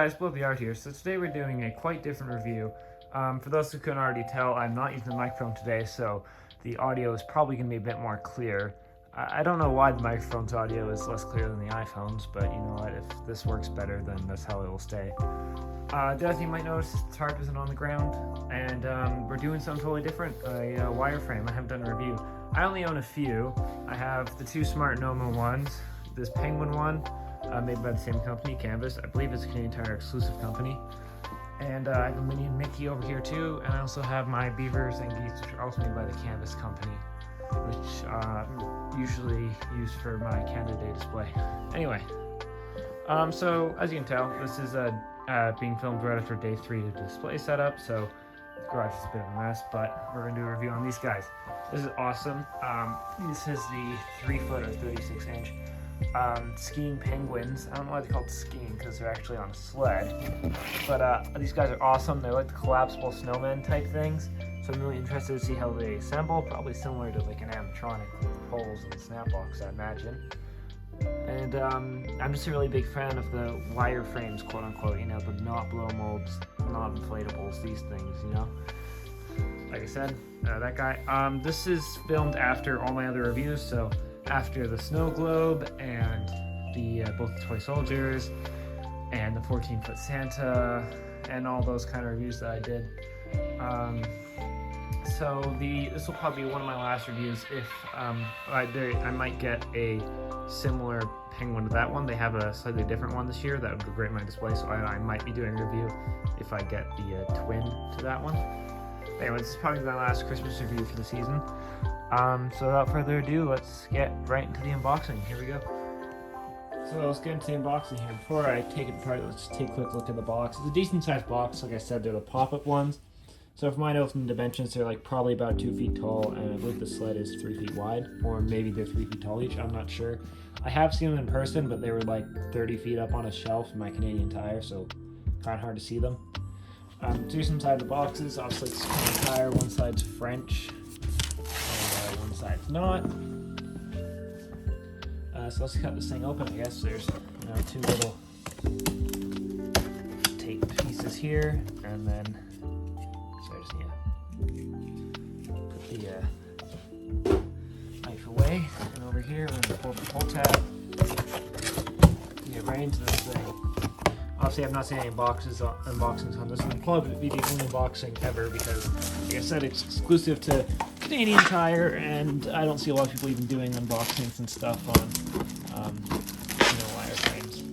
guys, BlobyArt here. So today we're doing a quite different review. For those who couldn't already tell, I'm not using the microphone today, so the audio is probably going to be a bit more clear. I don't know why the microphone's audio is less clear than the iPhone's, but you know what, if this works better, then that's how it will stay. The other thing you might notice is the tarp isn't on the ground, and we're doing something totally different, a wireframe. I haven't done a review. I only own a few. I have the two Smart Noma ones, this Penguin one, made by the same company, Canvas. I believe it's a Canadian Tire exclusive company. And I have a Minnie and Mickey over here too, and I also have my beavers and geese, which are also made by the Canvas company, which usually used for my Canada Day display. Anyway, so as you can tell, this is being filmed right after day 3 of display setup, so the garage is a bit of a mess, but we're going to do a review on these guys. This is awesome. This is the 3-foot or 36-inch skiing penguins. I don't know why they're called skiing because they're actually on a sled, but these guys are awesome. They're like the collapsible snowman type things, so I'm really interested to see how they assemble. Probably similar to like an animatronic with holes in the snap box, I imagine. And I'm just a really big fan of the wireframes, quote unquote, you know, the not blow molds, not inflatables, these things, you know. Like I said, that guy. This is filmed after all my other reviews, so after the snow globe and the both the toy soldiers and the 14-foot Santa and all those kind of reviews that I did. So this will probably be one of my last reviews. If I might get a similar penguin to that one. They have a slightly different one this year that would go great in my display, so I might be doing a review if I get the twin to that one. Anyway, this is probably my last Christmas review for the season. So without further ado, let's get right into the unboxing. Here we go. So let's get into the unboxing here. Before I take it apart, let's take a quick look at the box. It's a decent sized box. Like I said, they're the pop-up ones. So for my open dimensions, they're like probably about 2 feet tall, and I believe the sled is 3 feet wide, or maybe they're 3 feet tall each. I'm not sure. I have seen them in person, but they were like 30 feet up on a shelf in my Canadian Tire, so kind of hard to see them. Two inside the boxes. Obviously, it's Canadian Tire. One side's French, and one side's not. So let's cut this thing open. I guess there's two little tape pieces here, and then so I just need to put the knife away. And over here, we're going to pull the pull tab. Get right into this thing. Obviously, I've not seen any unboxings on this one. It'll probably be the only unboxing ever because, like I said, it's exclusive to Canadian Tire, and I don't see a lot of people even doing unboxings and stuff on, wireframes.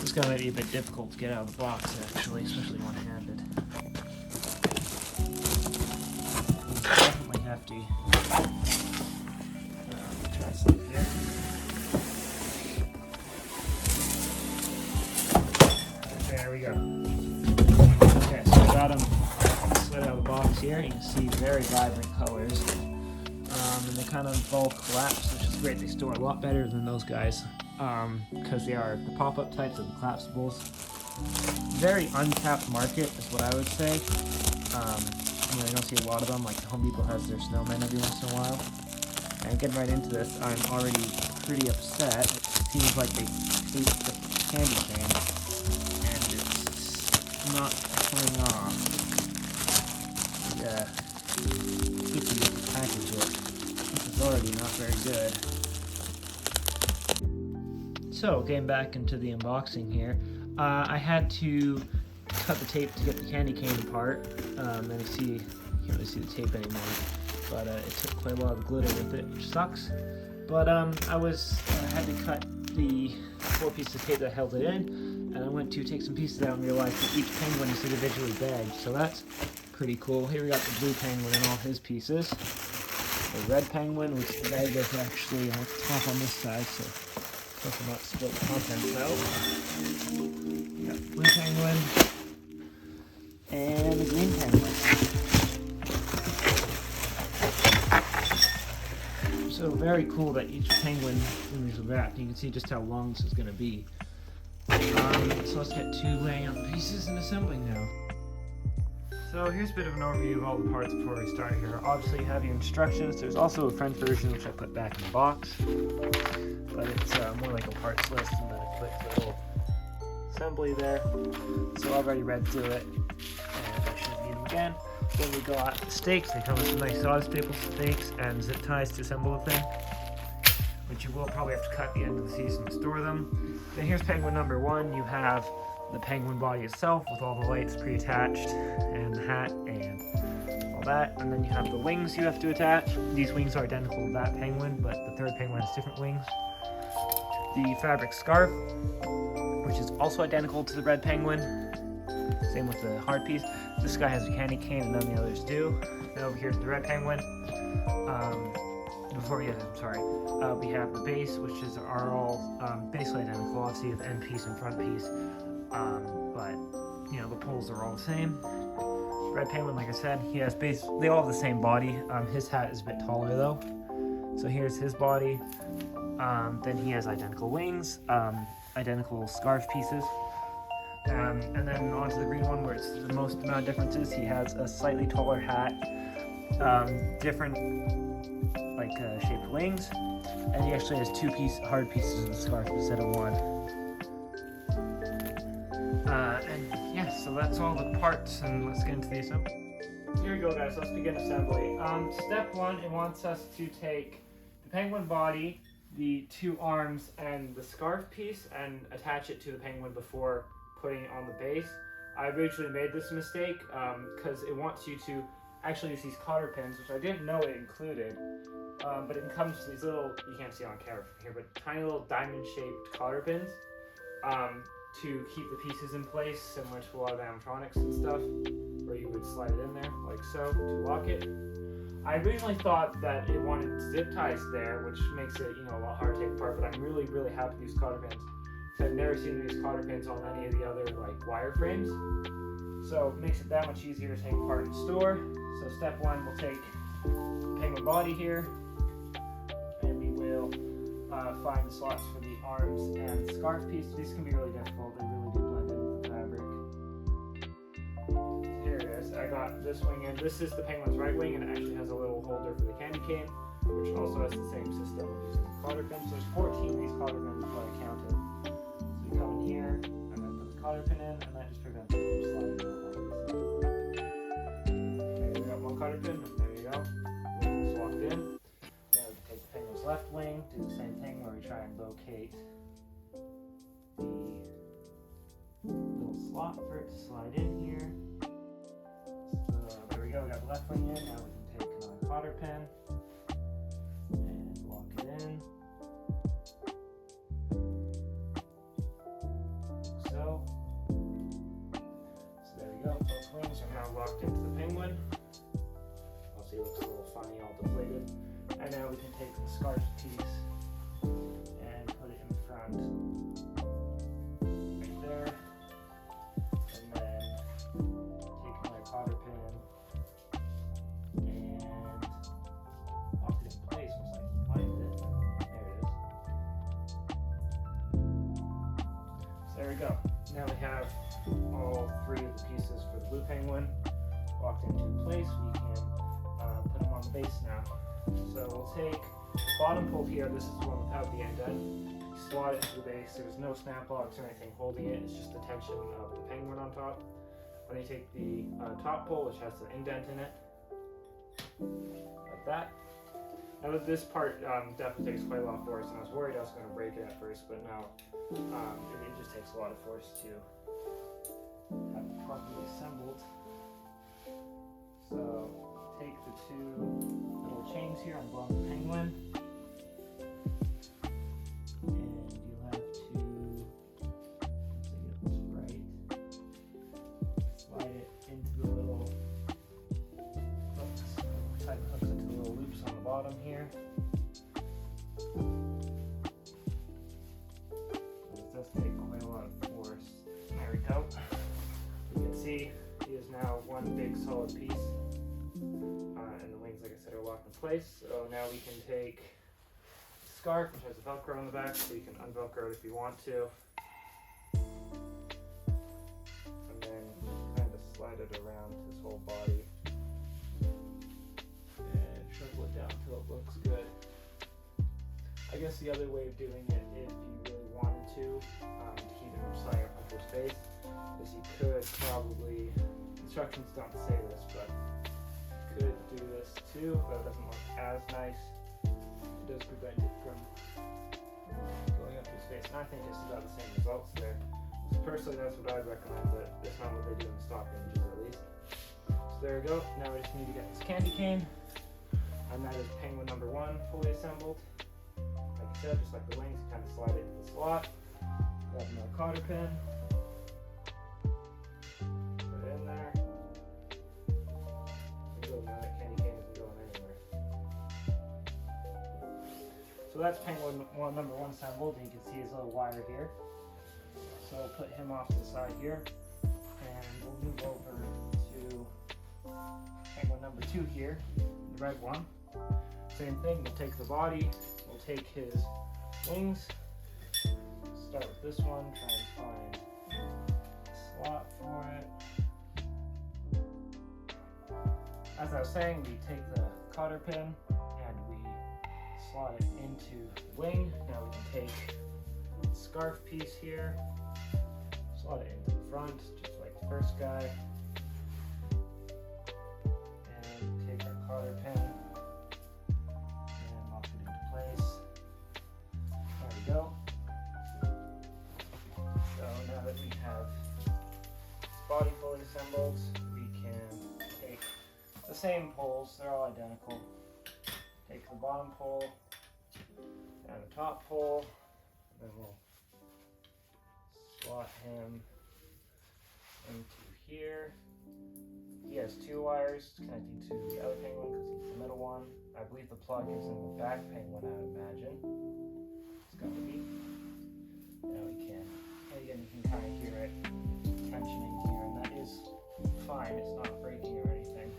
It's gonna be a bit difficult to get out of the box, actually, especially one-handed. Definitely hefty. Try something here. There we go. Okay, so I got them slid out of the box here. You can see very vibrant colors. And they kind of all collapse, which is great. They store a lot better than those guys because they are the pop-up types of the collapsibles. Very untapped market is what I would say. You don't see a lot of them, like Home Depot has their snowmen every once in a while. And getting right into this, I'm already pretty upset. It seems like they hate the candy cane. Not coming off. Yeah, tricky to package it. This is already not very good. So, getting back into the unboxing here, I had to cut the tape to get the candy cane apart. And you can't really see the tape anymore, but it took quite a lot of the glitter with it, which sucks. But I had to cut the 4 pieces of tape that held it in. And I went to take some pieces out and realized that each penguin is individually bagged, so that's pretty cool. Here we got the blue penguin and all his pieces. The red penguin, which the bag is actually on the top on this side, so hopefully not spill the contents out. We got the blue penguin and the green penguin. So very cool that each penguin is wrapped. You can see just how long this is going to be. So let's get to laying out the pieces and assembling now. So here's a bit of an overview of all the parts before we start here. Obviously you have your instructions. There's also a French version which I put back in the box, but it's more like a parts list and then a quick little assembly there. So I've already read through it, and I shouldn't need them again. Then we go out to the stakes. They come with some nice solid staple stakes and zip ties to assemble the thing, which you will probably have to cut at the end of the season to store them. Then here's penguin number 1. You have the penguin body itself with all the lights pre-attached and the hat and all that, and then you have the wings you have to attach. These wings are identical to that penguin, but the third penguin has different wings. The fabric scarf, which is also identical to the red penguin. Same with the hard piece. This guy has a candy cane and none of the others do. Then over here to the red penguin. We have the base, which are all basically identical. Obviously, the end piece and front piece, but you know the poles are all the same. Red penguin, like I said, he has base. They all have the same body. His hat is a bit taller though. So here's his body. Then he has identical wings, identical scarf pieces. And then onto the green one, where it's the most amount of differences. He has a slightly taller hat, different shaped wings, and he actually has 2 hard pieces of the scarf instead of 1. And yeah, so that's all the parts, and let's get into the assembly. Here we go, guys. Let's begin assembly. Step 1, it wants us to take the penguin body, the 2 arms, and the scarf piece, and attach it to the penguin before putting it on the base. I originally made this mistake because it wants you to actually use these cotter pins, which I didn't know it included, but it comes with these little, you can't see it on camera from here, but tiny little diamond-shaped cotter pins to keep the pieces in place, similar to a lot of animatronics and stuff, where you would slide it in there, like so, to lock it. I originally thought that it wanted zip ties there, which makes it, a lot harder to take apart, but I'm really, really happy to use cotter pins. I've never seen these cotter pins on any of the other wireframes, so it makes it that much easier to take apart and store. So step 1, we'll take the penguin body here, and we will find the slots for the arms and the scarf piece. These can be really difficult, they really do blend in with the fabric. Here it is, I got this wing in. This is the penguin's right wing, and it actually has a little holder for the candy cane, which also has the same system of using the cotter pins. So there's 14 of these cotter pins, is what I counted. Come in here, and then put the cotter pin in, and that just prevents it from sliding out. Okay, we got 1 cotter pin, and there you go. Wings locked in. Now we can take the penguin's left wing, do the same thing where we try and locate the little slot for it to slide in here. So there we go, we got the left wing in. Now we can take another cotter pin and lock it in. So there we go, both wings are now locked into the penguin. Obviously it looks a little funny, all deflated. And now we can take the scarf piece and put it in front, right there. And then take another cotter pin and lock it in place once I can find it. There it is. So there we go. Now we have all 3 of the pieces for the blue penguin locked into place. We can put them on the base now. So we'll take the bottom pull here. This is the one without the indent. Slot it into the base. There's no snap locks or anything holding it. It's just the tension of the penguin on top. Then you take the top pull, which has the indent in it, like that. Now this part definitely takes quite a lot of force, and I was worried I was going to break it at first, but no, it just takes a lot of force to have it properly assembled. So take the 2 little chains here on the bottom of the penguin, and you'll have to, so you get this right, slide it into the little hooks, tight hooks into the little loops on the bottom here. It does take quite a lot of force. There we go. You can see he is now one big solid piece. And the wings, like I said, are locked in place. So now we can take the scarf, which has a Velcro on the back, so you can unvelcro it if you want to. And then kind of slide it around his whole body. And shuffle it down until it looks good. I guess the other way of doing it, if you really wanted to keep it from sliding up on into his face. Because he could probably, instructions don't say this, but could do this too, but it doesn't look as nice. It does prevent it from going up his face. And I think it's about the same results there. So personally, that's what I'd recommend, but that's not what they do in the stock ranges at least. So there we go. Now we just need to get this candy cane. And that is penguin number 1 fully assembled. Like I said, just like the wings, you kind of slide it into the slot. Grab another cotter pin. Put it in there. Now that candy cane isn't going anywhere. So that's penguin number 1 assembled. And you can see his little wire here. So I'll put him off to the side here. And we'll move over to penguin number 2 here, the red one. Same thing, we'll take the body, we'll take his wings, start with this one, try and find a slot for it. As I was saying, we take the cotter pin and we slot it into the wing. Now we can take the scarf piece here, slot it into the front, just like the first guy, and take our cotter pin and lock it into place. There we go. So now that we have this body fully assembled, we can take the same poles, they're all identical. Take the bottom pole and the top pole, then we'll slot him into here. He has 2 wires connecting to the other penguin because he's the middle one. I believe the plug is in the back penguin, I would imagine. It's got to be. Now we can, again, you can kind of hear it tensioning here, and that is fine. It's not breaking or anything.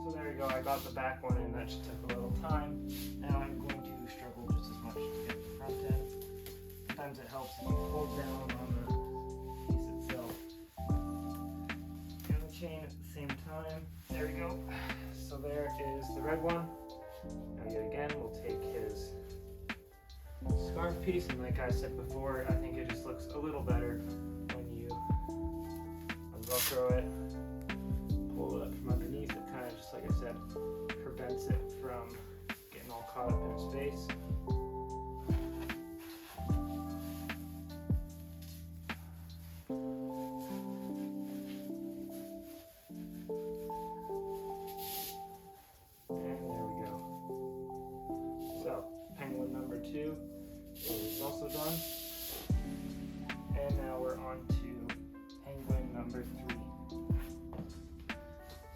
So there you go. I got the back one in. That just took a little time. Now I'm going to struggle just as much to get the front end. Sometimes it helps if you hold down on the piece itself and the chain at the same time. There we go. So there is the red one. Now yet again, we'll take his scarf piece, and like I said before, I think it just looks a little better when you Velcro it, pull it up from underneath. It kind of, just like I said, prevents it from getting all caught up in his face. Is also done, and now we're on to penguin number 3.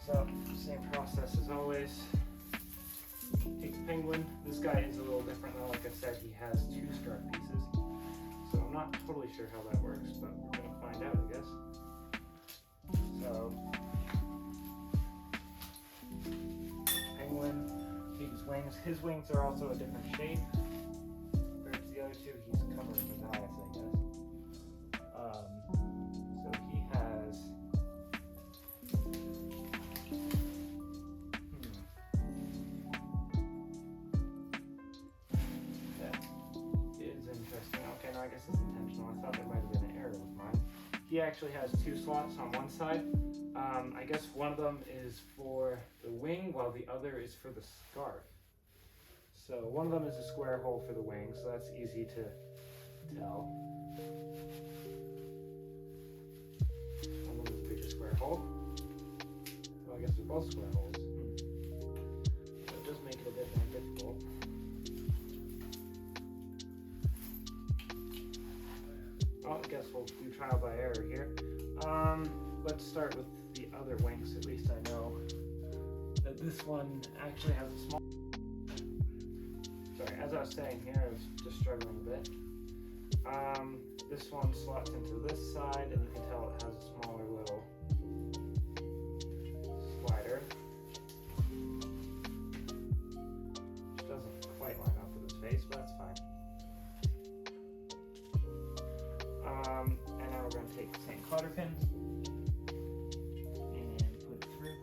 So same process as always. Take the penguin. This guy is a little different though. Like I said, he has 2 scarf pieces, so I'm not totally sure how that works, but we're gonna find out, I guess. So penguin, his wings are also a different shape. The other 2, he's covering his eyes, I guess. So he has. That is interesting. Okay, now I guess it's intentional. I thought there might have been an error with mine. He actually has 2 slots on one side. I guess one of them is for the wing, while the other is for the scarf. So one of them is a square hole for the wing, so that's easy to tell. One of them is a bigger square hole. So I guess they're both square holes. So it does make it a bit more difficult. Well, I guess we'll do trial by error here. Let's start with the other wings. At least I know that this one actually has a small. Sorry, as I was saying here, I was just struggling a bit. This one slots into this side, and you can tell it has a smaller little slider. Which doesn't quite line up with his face, but that's fine. And now we're going to take the same cotter pin and put it through.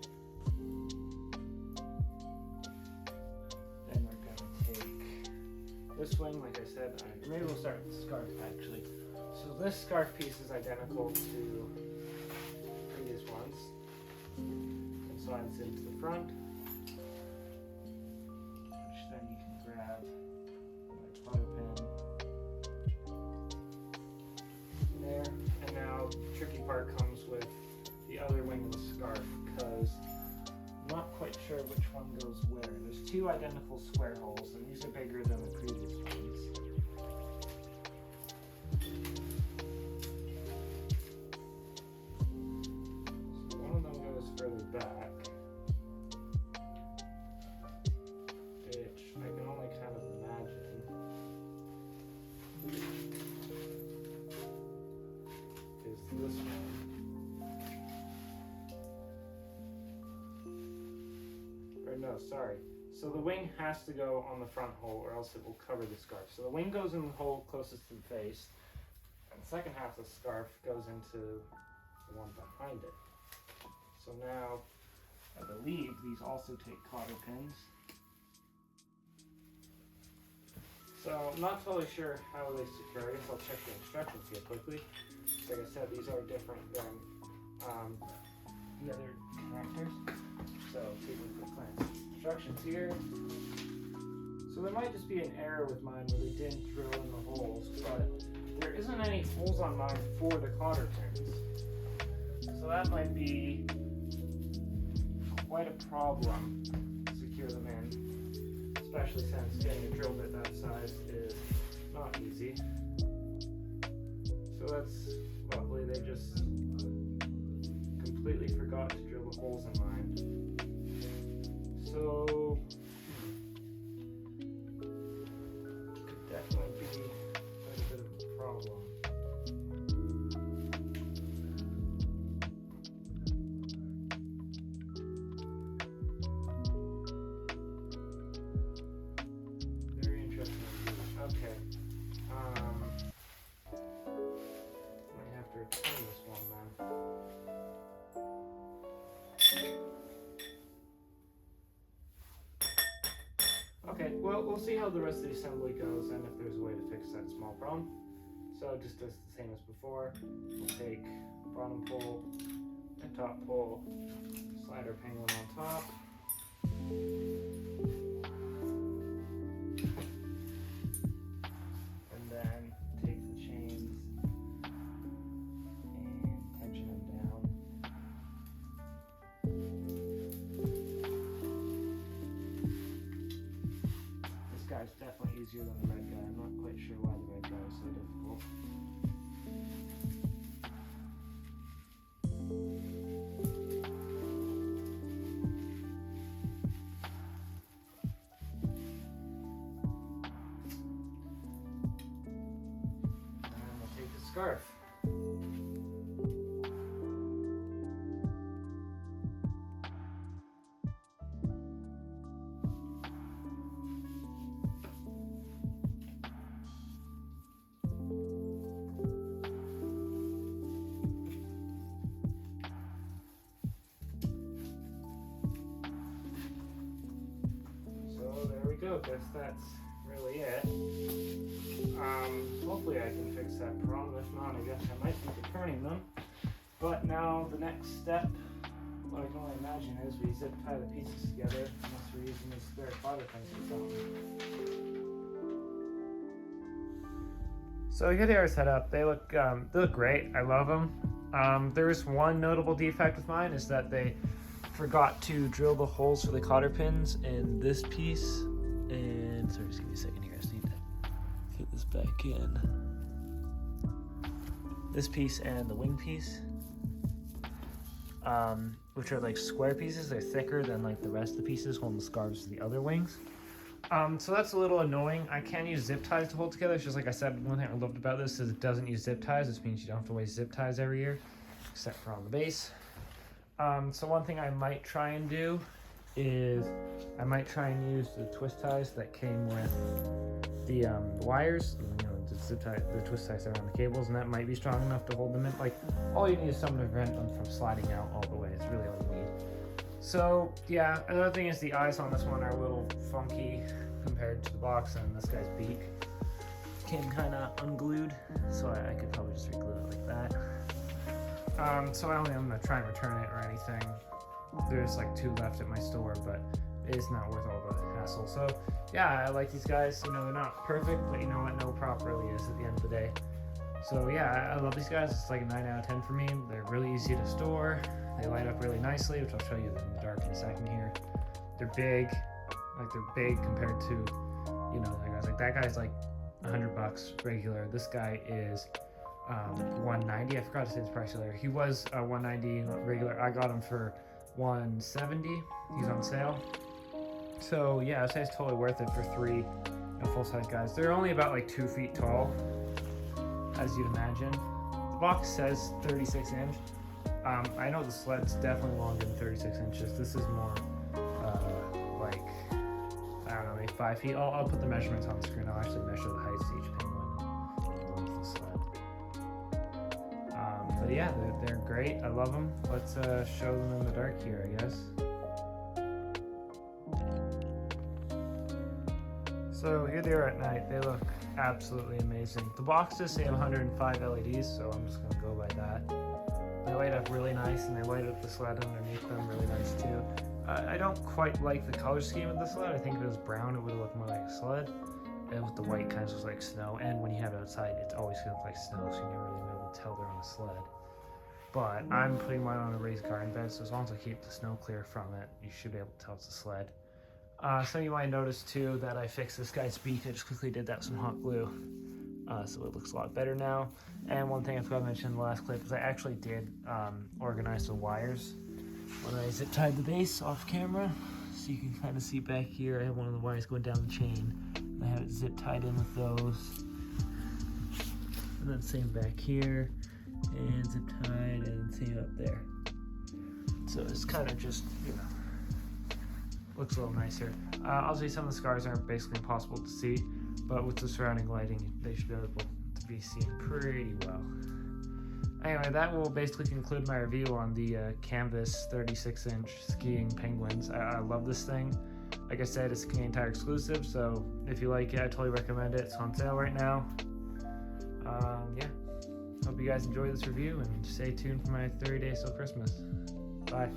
Then we're going to take this wing, like I said, maybe we'll start with the scarf actually. So this scarf piece is identical to previous ones. It slides into the front, which then you can grab my cotter pin there. And now the tricky part comes with the other wing of the scarf, because I'm not quite sure which one goes where. There's two identical square holes, and these are bigger than the previous ones. So one of them goes further back, which I can only kind of imagine is this one. No, sorry. So the wing has to go on the front hole or else it will cover the scarf. So the wing goes in the hole closest to the face, and the second half of the scarf goes into the one behind it. So now, I believe these also take cotter pins. So I'm not totally sure how they secure. I guess I'll check the instructions here quickly. Like I said, these are different than the other connectors. So take a look at the instructions here. So there might just be an error with mine where they didn't drill in the holes, but there isn't any holes on mine for the cotter pins. So that might be quite a problem to secure them in, especially since getting a drill bit that size is not easy. So that's lovely. They just completely forgot to drill the holes in mine. So could definitely be quite a bit of a problem. Very interesting. Okay. Might have to return this one then. Okay, well, we'll see how the rest of the assembly goes and if there's a way to fix that small problem. So just as the same as before, we'll take bottom pole and top pole, slide our penguin on top. And then take the chains and tension them down. This guy's definitely easier than the red guy. I'm not quite sure why the red guy is so difficult. And we'll take the scarf. Go. Guess that's really it. Hopefully I can fix that problem. If not, I guess I might be returning them. But now the next step, what I can only imagine is we zip tie the pieces together unless we're using these spare cotter pins or something. So here they are set up. They look great. I love them. There is one notable defect with mine is that they forgot to drill the holes for the cotter pins in this piece. And sorry, just give me a second here. I just need to fit this back in. This piece and the wing piece, which are like square pieces. They're thicker than like the rest of the pieces holding the scarves to the other wings. So that's a little annoying. I can use zip ties to hold together. It's just like I said, one thing I loved about this is it doesn't use zip ties. This means you don't have to waste zip ties every year, except for on the base. So one thing I might try and do is I might try and use the twist ties that came with the wires, you know, the zip tie, the twist ties around the cables, and that might be strong enough to hold them in. Like, all you need is something to prevent them from sliding out all the way. It's really all you need. So yeah, another thing is the eyes on this one are a little funky compared to the box, and this guy's beak came kind of unglued, so I could probably just reglue it like that. So I don't think I'm gonna try and return it or anything. There's like 2 left at my store, but it's not worth all the hassle. So yeah, I like these guys. You know, they're not perfect, but you know what? No prop really is at the end of the day. So yeah, I love these guys. It's like a 9 out of 10 for me. They're really easy to store. They light up really nicely, which I'll show you in the dark in a second here. They're big, like they're big compared to, you know, the guys. Like that guy's like $100 regular. This guy is $190. I forgot to say his price earlier. He was $190 regular. I got him for $170. He's on sale. So yeah, I'd say it's totally worth it for 3 full-size guys. They're only about like 2 feet tall, as you'd imagine. The box says 36 inch. I know the sled's definitely longer than 36 inches. This is more like, I don't know, maybe 5 feet. I'll put the measurements on the screen. I'll actually measure the heights of each penguin underneath the sled. But yeah, they're great. I love them. Let's show them in the dark here, I guess. So here they are at night. They look absolutely amazing. The boxes say 105 LEDs, so I'm just gonna go by that. They light up really nice, and they light up the sled underneath them really nice too. I don't quite like the color scheme of the sled. I think if it was brown, it would have looked more like a sled. And with the white, kind of looks like snow. And when you have it outside, it's always gonna look like snow, so you never really be able to tell they're on a sled. But I'm putting mine on a raised garden bed, so as long as I keep the snow clear from it, you should be able to tell it's a sled. Some of you might notice too that I fixed this guy's beak. I just quickly did that with some hot glue. So it looks a lot better now. And one thing I forgot to mention in the last clip is I actually did organize the wires when I zip tied the base off camera. So you can kind of see back here, I have one of the wires going down the chain. And I have it zip tied in with those. And then same back here, and zip tied, and same up there. So it's kind of just, you know, looks a little nicer. Obviously some of the scars are basically impossible to see, but with the surrounding lighting, they should be able to be seen pretty well. Anyway, that will basically conclude my review on the Canvas 36-inch skiing penguins. I love this thing. Like I said, it's a Canadian Tire exclusive, so if you like it, I totally recommend it. It's on sale right now. Yeah, hope you guys enjoy this review, and stay tuned for my 30 days till Christmas. Bye.